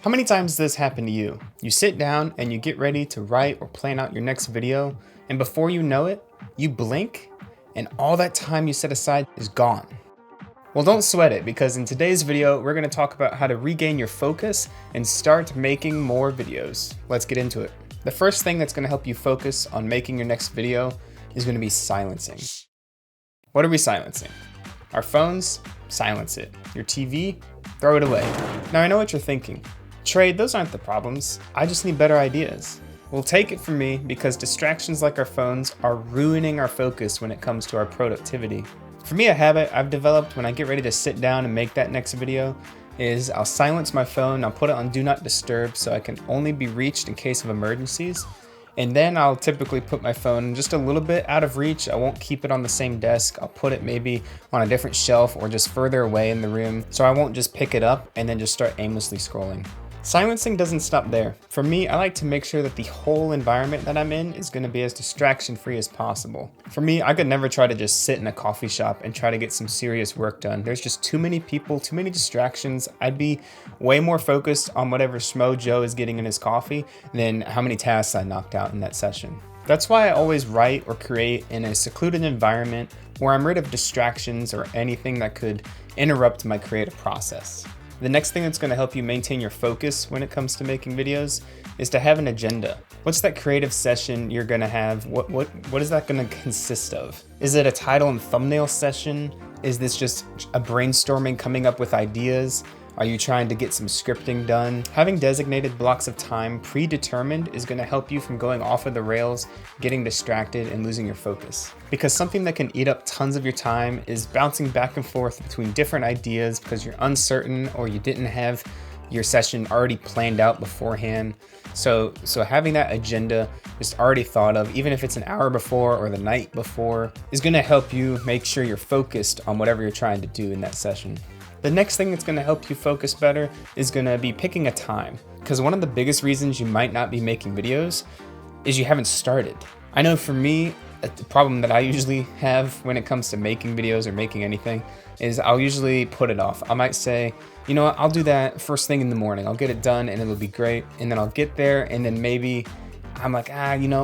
How many times does this happen to you? You sit down and you get ready to write or plan out your next video, and before you know it, you blink and all that time you set aside is gone. Well, don't sweat it, because in today's video, we're going to talk about how to regain your focus and start making more videos. Let's get into it. The first thing that's going to help you focus on making your next video is going to be silencing. What are we silencing? Our phones? Silence it. Your TV? Throw it away. Now I know what you're thinking. Trey, those aren't the problems. I just need better ideas. Well, take it from me, because distractions like our phones are ruining our focus when it comes to our productivity. For me, a habit I've developed when I get ready to sit down and make that next video is I'll silence my phone, I'll put it on Do Not Disturb so I can only be reached in case of emergencies. And then I'll typically put my phone just a little bit out of reach. I won't keep it on the same desk. I'll put it maybe on a different shelf or just further away in the room, so I won't just pick it up and then just start aimlessly scrolling. Silencing doesn't stop there. For me, I like to make sure that the whole environment that I'm in is going to be as distraction-free as possible. For me, I could never try to just sit in a coffee shop and try to get some serious work done. There's just too many people, too many distractions. I'd be way more focused on whatever Schmo Joe is getting in his coffee than how many tasks I knocked out in that session. That's why I always write or create in a secluded environment where I'm rid of distractions or anything that could interrupt my creative process. The next thing that's going to help you maintain your focus when it comes to making videos is to have an agenda. What's that creative session you're going to have? What is that going to consist of? Is it a title and thumbnail session? Is this just a brainstorming, coming up with ideas? Are you trying to get some scripting done? Having designated blocks of time predetermined is going to help you from going off of the rails, getting distracted, and losing your focus. Because something that can eat up tons of your time is bouncing back and forth between different ideas because you're uncertain or you didn't have your session already planned out beforehand. So having that agenda just already thought of, even if it's an hour before or the night before, is going to help you make sure you're focused on whatever you're trying to do in that session. The next thing that's going to help you focus better is going to be picking a time, because one of the biggest reasons you might not be making videos is you haven't started. I know for me, the problem that I usually have when it comes to making videos or making anything is I'll usually put it off. I might say, you know what, I'll do that first thing in the morning. I'll get it done and it'll be great. And then I'll get there and then maybe I'm like,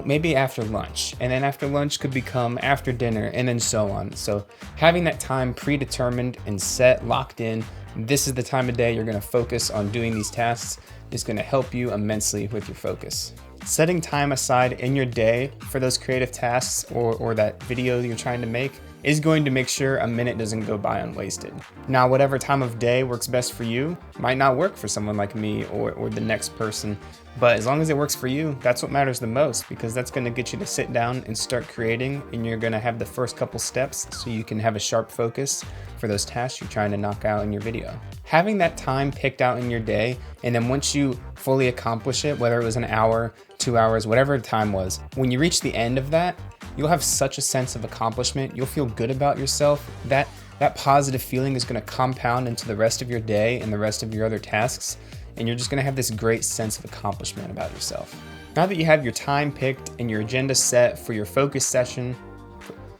maybe after lunch. And then after lunch could become after dinner, and then so on. So having that time predetermined and set, locked in, this is the time of day you're gonna focus on doing these tasks, is gonna help you immensely with your focus. Setting time aside in your day for those creative tasks or that video you're trying to make is going to make sure a minute doesn't go by unwasted. Now, whatever time of day works best for you might not work for someone like me or the next person, but as long as it works for you, that's what matters the most, because that's gonna get you to sit down and start creating, and you're gonna have the first couple steps so you can have a sharp focus for those tasks you're trying to knock out in your video. Having that time picked out in your day, and then once you fully accomplish it, whether it was an hour, 2 hours, whatever the time was, when you reach the end of that, you'll have such a sense of accomplishment. You'll feel good about yourself. That positive feeling is going to compound into the rest of your day and the rest of your other tasks, and you're just going to have this great sense of accomplishment about yourself. Now that you have your time picked and your agenda set for your focus session,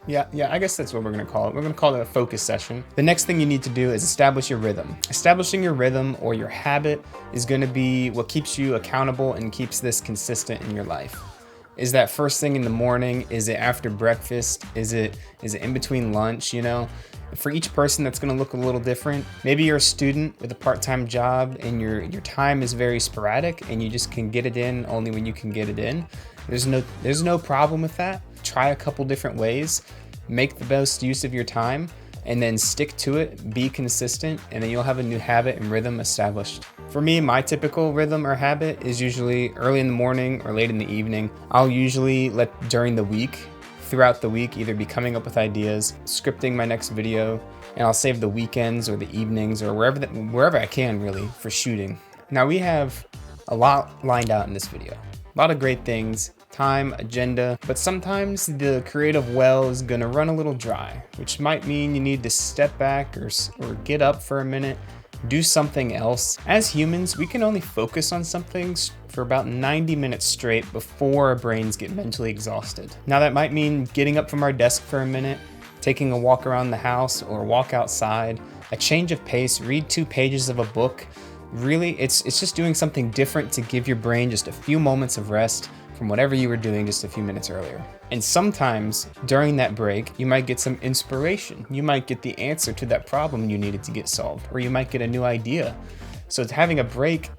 I guess that's what we're going to call it. We're going to call it a focus session. The next thing you need to do is establish your rhythm. Establishing your rhythm or your habit is going to be what keeps you accountable and keeps this consistent in your life. Is that first thing in the morning? Is it after breakfast? Is it in between lunch? For each person, that's going to look a little different. Maybe you're a student with a part-time job and your time is very sporadic and you just can get it in only when you can get it in. There's no problem with that. Try a couple different ways, make the best use of your time, and then stick to it, be consistent, and then you'll have a new habit and rhythm established. For me, my typical rhythm or habit is usually early in the morning or late in the evening. I'll usually throughout the week, either be coming up with ideas, scripting my next video, and I'll save the weekends or the evenings or wherever I can really for shooting. Now we have a lot lined out in this video. A lot of great things, time, agenda, but sometimes the creative well is gonna run a little dry, which might mean you need to step back or get up for a minute, do something else. As humans, we can only focus on something for about 90 minutes straight before our brains get mentally exhausted. Now that might mean getting up from our desk for a minute, taking a walk around the house or walk outside, a change of pace, read 2 pages of a book, Really, it's just doing something different to give your brain just a few moments of rest from whatever you were doing just a few minutes earlier. And sometimes during that break, you might get some inspiration. You might get the answer to that problem you needed to get solved, or you might get a new idea. So it's having a break,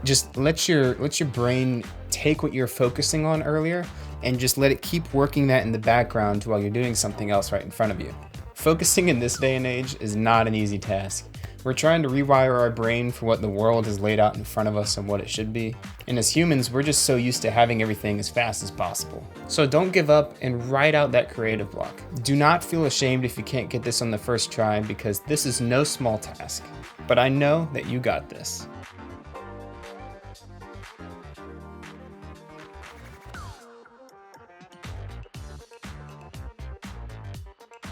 just let your brain take what you're focusing on earlier and just let it keep working that in the background while you're doing something else right in front of you. Focusing in this day and age is not an easy task. We're trying to rewire our brain for what the world has laid out in front of us and what it should be. And as humans, we're just so used to having everything as fast as possible. So don't give up and write out that creative block. Do not feel ashamed if you can't get this on the first try, because this is no small task. But I know that you got this.